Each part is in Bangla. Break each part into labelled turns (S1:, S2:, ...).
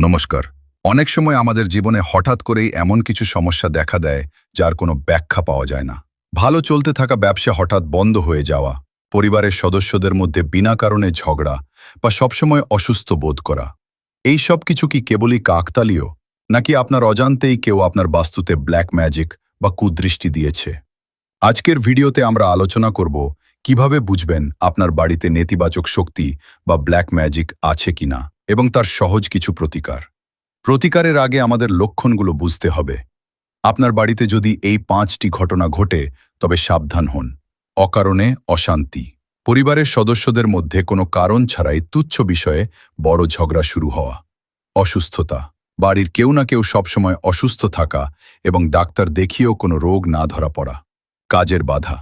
S1: নমস্কার। অনেক সময় আমাদের জীবনে হঠাৎ করেই এমন কিছু সমস্যা দেখা দেয় যার কোনো ব্যাখ্যা পাওয়া যায় না। ভালো চলতে থাকা ব্যবসা হঠাৎ বন্ধ হয়ে যাওয়া, পরিবারের সদস্যদের মধ্যে বিনা কারণে ঝগড়া বা সবসময় অসুস্থ বোধ করা। এই সব কিছু কি কেবলই কাকতালীয়, নাকি আপনার অজান্তেই কেউ আপনার বাস্তুতে ব্ল্যাক ম্যাজিক বা কুদৃষ্টি দিয়েছে? আজকের ভিডিওতে আমরা আলোচনা করব কিভাবে বুঝবেন আপনার বাড়িতে নেতিবাচক শক্তি বা ব্ল্যাক ম্যাজিক আছে কিনা এবং তার সহজ কিছু প্রতিকারের আগে আমাদের লক্ষণগুলো বুঝতে হবে। আপনার বাড়িতে যদি এই 5টি ঘটনা ঘটে তবে সাবধান হন। অকারণে অশান্তি, পরিবারের সদস্যদের মধ্যে কোনো কারণ ছাড়াই তুচ্ছ বিষয়ে বড় ঝগড়া শুরু হওয়া। অসুস্থতা, বাড়ির কেউ না কেউ সবসময় অসুস্থ থাকা এবং ডাক্তার দেখিয়েও কোনো রোগ না ধরা পড়া। কাজের বাধা,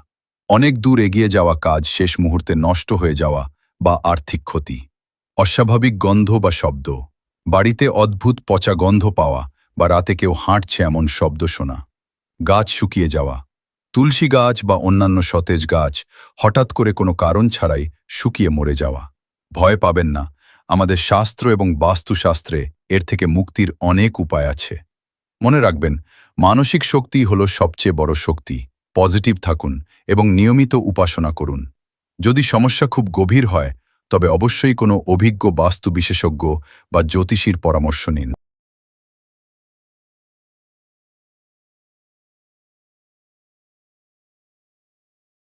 S1: অনেক দূর এগিয়ে যাওয়া কাজ শেষ মুহূর্তে নষ্ট হয়ে যাওয়া বা আর্থিক ক্ষতি। অস্বাভাবিক গন্ধ বা শব্দ, বাড়িতে অদ্ভুত পচা গন্ধ পাওয়া বা রাতে কেউ হাঁটছে এমন শব্দ শোনা। গাছ শুকিয়ে যাওয়া, তুলসী গাছ বা অন্যান্য সতেজ গাছ হঠাৎ করে কোনো কারণ ছাড়াই শুকিয়ে মরে যাওয়া। ভয় পাবেন না, আমাদের শাস্ত্র এবং বাস্তুশাস্ত্রে এর থেকে মুক্তির অনেক উপায় আছে। মনে রাখবেন, মানসিক শক্তি হলো সবচেয়ে বড় শক্তি। পজিটিভ থাকুন এবং নিয়মিত উপাসনা করুন। যদি সমস্যা খুব গভীর হয় তবে অবশ্যই কোনো অভিজ্ঞ বাস্তু বিশেষজ্ঞ বা জ্যোতিষীর পরামর্শ নিন।